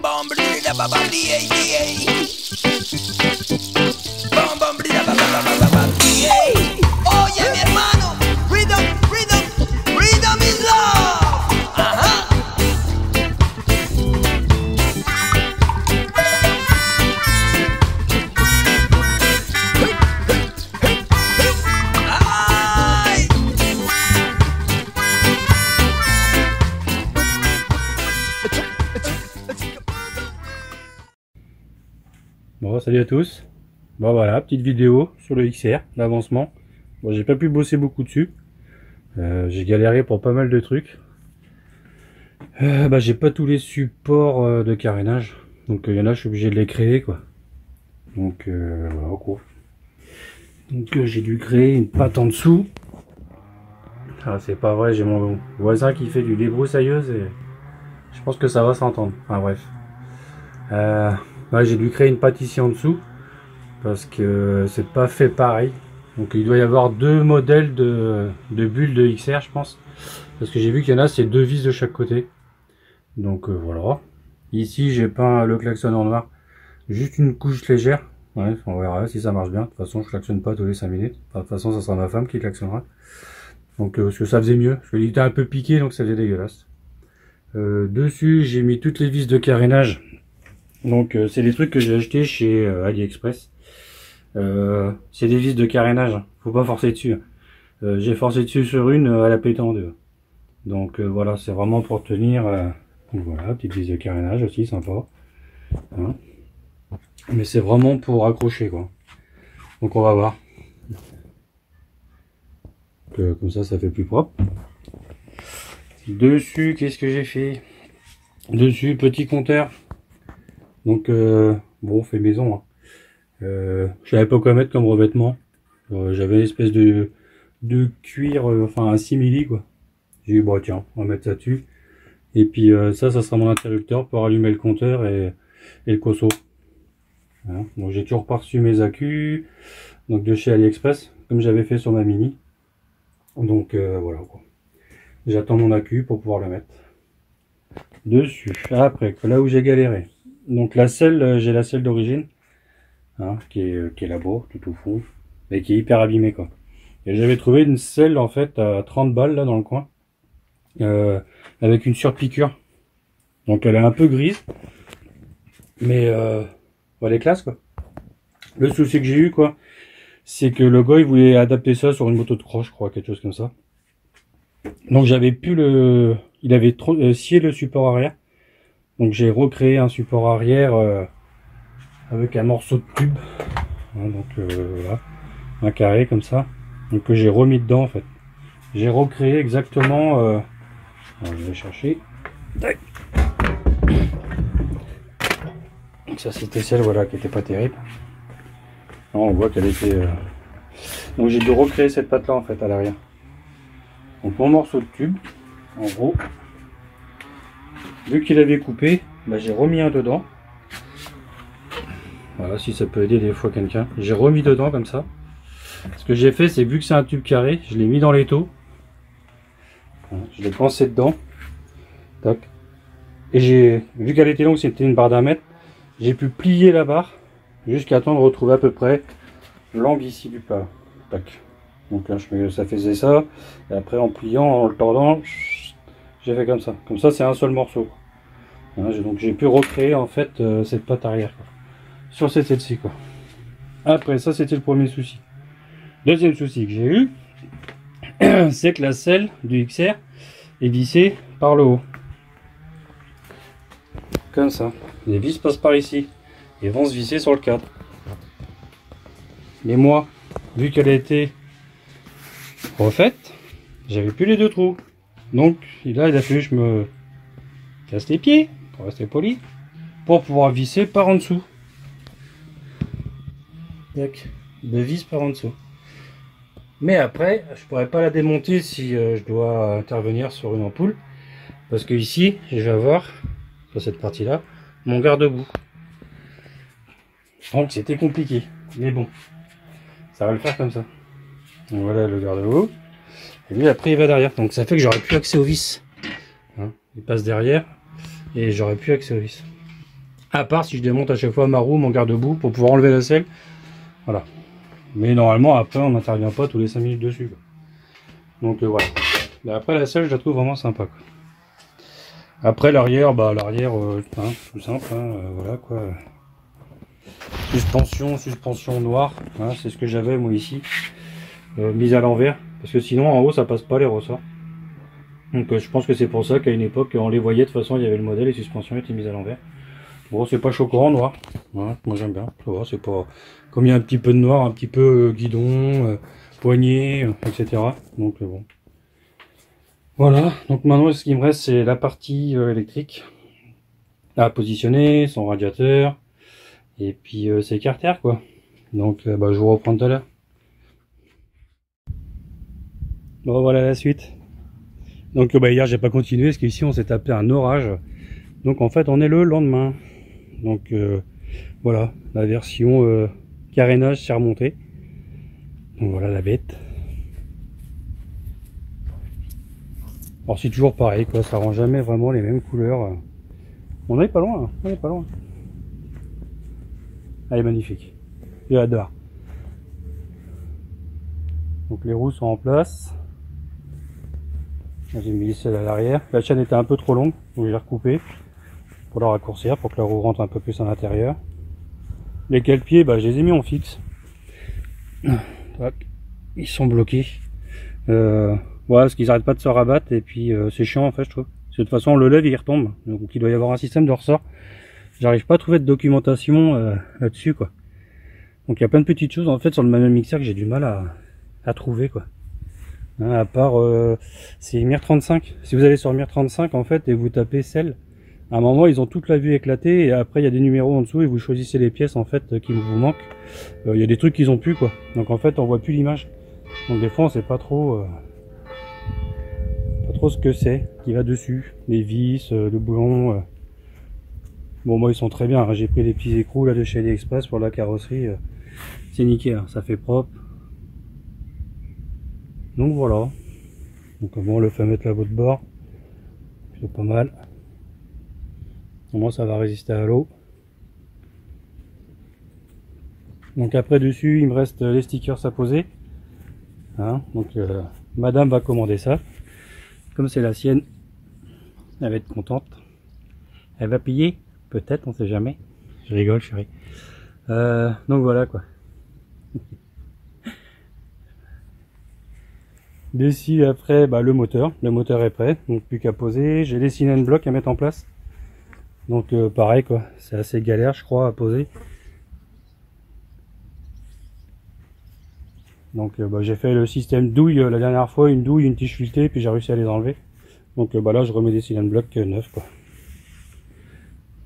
bom blida ba ba di di. Bom bom blida ba ba ba ba di. Oye mi hermano, rhythm, rhythm, rhythm is love. Ajá. Ay. Bon, salut à tous. Bon voilà, petite vidéo sur le XR, l'avancement. Bon, j'ai pas pu bosser beaucoup dessus. J'ai galéré pour pas mal de trucs. J'ai pas tous les supports de carénage. Donc il y en a, je suis obligé de les créer quoi. Donc voilà quoi. Donc j'ai dû créer une patte en dessous. Ah, c'est pas vrai, j'ai mon voisin qui fait du débroussailleuse et je pense que ça va s'entendre. Enfin bref. J'ai dû créer une patte ici en dessous parce que c'est pas fait pareil. Donc il doit y avoir deux modèles de bulles de XR je pense. Parce que j'ai vu qu'il y en a, c'est deux vis de chaque côté. Donc voilà. Ici j'ai peint le klaxon en noir. Juste une couche légère. Ouais, on verra si ça marche bien. De toute façon je klaxonne pas tous les 5 minutes. Enfin, de toute façon ça sera ma femme qui klaxonnera. Donc parce que ça faisait mieux. Parce qu'il était un peu piqué donc ça faisait dégueulasse. Dessus j'ai mis toutes les vis de carénage. Donc c'est des trucs que j'ai acheté chez AliExpress. C'est des vis de carénage, faut pas forcer dessus. J'ai forcé dessus sur une, elle a pété en deux. Donc voilà, c'est vraiment pour tenir. Donc voilà, petite vis de carénage aussi, sympa. Hein, mais c'est vraiment pour accrocher quoi. Donc on va voir. Comme ça fait plus propre. Dessus, qu'est-ce que j'ai fait? Dessus, petit compteur. Donc bon, fait maison. Hein. Je savais pas quoi mettre comme revêtement. J'avais une espèce de cuir, enfin un simili quoi. J'ai dit bon tiens, on va mettre ça dessus. Et puis ça sera mon interrupteur pour allumer le compteur et le cosso. Hein. Donc j'ai toujours reçu mes accus, donc de chez AliExpress, comme j'avais fait sur ma Mini. Donc voilà quoi. J'attends mon accu pour pouvoir le mettre dessus. Après, là où j'ai galéré. Donc la selle, j'ai la selle d'origine, hein, qui est là-bas, tout au fond, et qui est hyper abîmée quoi. Et j'avais trouvé une selle en fait à 30 balles là dans le coin, avec une surpiqûre. Donc elle est un peu grise, mais elle est classe quoi. Le souci que j'ai eu quoi, c'est que le gars il voulait adapter ça sur une moto de croche, je crois, quelque chose comme ça. Donc j'avais plus il avait trop scié le support arrière. Donc j'ai recréé un support arrière avec un morceau de tube, hein, donc voilà, un carré comme ça, donc que j'ai remis dedans en fait. J'ai recréé exactement. Alors, je vais chercher. Donc ça c'était celle voilà qui était pas terrible. Non, on voit qu'elle était. Donc j'ai dû recréer cette patte là en fait à l'arrière. Donc mon morceau de tube, en gros. Vu qu'il avait coupé, j'ai remis un dedans. Voilà, si ça peut aider des fois quelqu'un. J'ai remis dedans comme ça. Ce que j'ai fait, c'est vu que c'est un tube carré, je l'ai mis dans l'étau. Je l'ai pensé dedans. Tac. Et j'ai vu qu'elle était longue, c'était une barre d'1 mètre. J'ai pu plier la barre jusqu'à temps de retrouver à peu près l'angle ici du plat. Tac. Donc là, ça faisait ça. Et après, en pliant, en le tordant, j'ai fait comme ça. Comme ça, c'est un seul morceau. Voilà, donc j'ai pu recréer en fait cette patte arrière quoi, sur cette celle-ci quoi. Après ça, c'était le premier souci. Deuxième souci que j'ai eu, c'est que la selle du XR est vissée par le haut. Comme ça. Les vis passent par ici et vont se visser sur le cadre. Mais moi, vu qu'elle a été refaite, j'avais plus les deux trous. Donc là, il a fallu que je me casse les pieds, pour rester poli, pour pouvoir visser par en dessous. Tac, de vis par en dessous. Mais après, je pourrais pas la démonter si je dois intervenir sur une ampoule, parce que ici, je vais avoir, sur cette partie-là, mon garde-boue. Donc c'était compliqué, mais bon, ça va le faire comme ça. Donc voilà le garde-boue. Et lui après il va derrière, donc ça fait que j'aurais plus accès aux vis. Hein, il passe derrière et j'aurais plus accès aux vis. À part si je démonte à chaque fois ma roue, mon garde-boue pour pouvoir enlever la selle. Voilà. Mais normalement après on n'intervient pas tous les 5 minutes dessus, quoi. Donc voilà. Mais après la selle je la trouve vraiment sympa, quoi. Après l'arrière, bah l'arrière hein, tout simple, hein, voilà quoi. Suspension noire, hein, c'est ce que j'avais moi ici. Mise à l'envers, parce que sinon en haut ça passe pas les ressorts. Donc je pense que c'est pour ça qu'à une époque on les voyait de toute façon, il y avait le modèle, les suspensions étaient mises à l'envers. Bon, c'est pas choquant en noir, ouais, moi j'aime bien, ça va, c'est pas comme il y a un petit peu de noir, un petit peu guidon, poignée, etc. Donc bon. Voilà, donc maintenant ce qui me reste c'est la partie électrique à positionner, son radiateur, et puis ses carters quoi. Donc bah, je vous reprends tout à l'heure. Bon voilà la suite. Donc bah, hier j'ai pas continué parce qu'ici on s'est tapé un orage. Donc en fait on est le lendemain. Donc voilà, la version carénage s'est remontée. Donc voilà la bête. Alors c'est toujours pareil quoi, ça rend jamais vraiment les mêmes couleurs. On n'est pas loin, on n'est pas loin. Elle est magnifique, j'adore. Donc les roues sont en place. J'ai mis celle à l'arrière. La chaîne était un peu trop longue, donc je l'ai recoupée pour la raccourcir, pour que la roue rentre un peu plus à l'intérieur. Les cale-pieds, bah, je les ai mis en fixe. Ils sont bloqués. Voilà, parce qu'ils n'arrêtent pas de se rabattre, et puis c'est chiant en fait, je trouve. Parce que de toute façon, on le lève et il retombe. Donc il doit y avoir un système de ressort. J'arrive pas à trouver de documentation là-dessus, quoi. Donc il y a plein de petites choses en fait sur le manuel mixeur que j'ai du mal à trouver, quoi. Hein, à part c'est MIR35. Si vous allez sur MIR35 en fait et vous tapez celle, à un moment ils ont toute la vue éclatée et après il y a des numéros en dessous et vous choisissez les pièces en fait qui vous manquent. Il y a des trucs qu'ils ont plus, quoi. Donc en fait on voit plus l'image. Donc des fois on sait pas trop ce que c'est qui va dessus. Les vis, le boulon. Bon moi ils sont très bien, hein. J'ai pris les petits écrous là de chez AliExpress pour la carrosserie. C'est nickel, hein. Ça fait propre. Donc voilà. Donc bon, on le fait mettre la botte de bord. C'est pas mal. Au moins ça va résister à l'eau. Donc après dessus il me reste les stickers à poser. Hein, donc madame va commander ça. Comme c'est la sienne, elle va être contente. Elle va payer, peut-être, on sait jamais. Je rigole chérie. Donc voilà quoi. Dessus après bah, le moteur est prêt, donc plus qu'à poser. J'ai les cylindres blocs à mettre en place. Donc pareil quoi, c'est assez galère je crois à poser. Donc bah, j'ai fait le système douille la dernière fois, une douille, une tige filetée, puis j'ai réussi à les enlever. Donc bah, là je remets des cylindres blocs neufs quoi.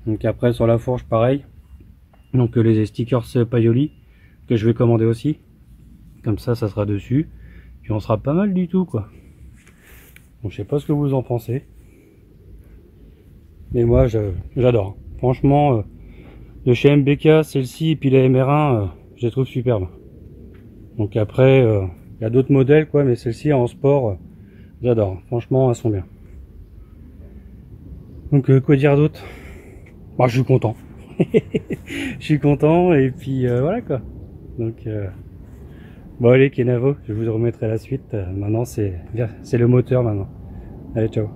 Donc après sur la fourche pareil. Donc les stickers Paioli que je vais commander aussi. Comme ça sera dessus. Puis on sera pas mal du tout quoi. Donc je sais pas ce que vous en pensez. Mais moi j'adore. Franchement de chez MBK, celle-ci et puis la MR1, je les trouve superbes. Donc après il y a d'autres modèles quoi, mais celle-ci en sport, j'adore. Franchement elles sont bien. Donc quoi dire d'autre? Bah, je suis content. Je suis content et puis voilà quoi. Donc bon allez Kenavo, je vous remettrai la suite. Maintenant c'est le moteur maintenant. Allez ciao.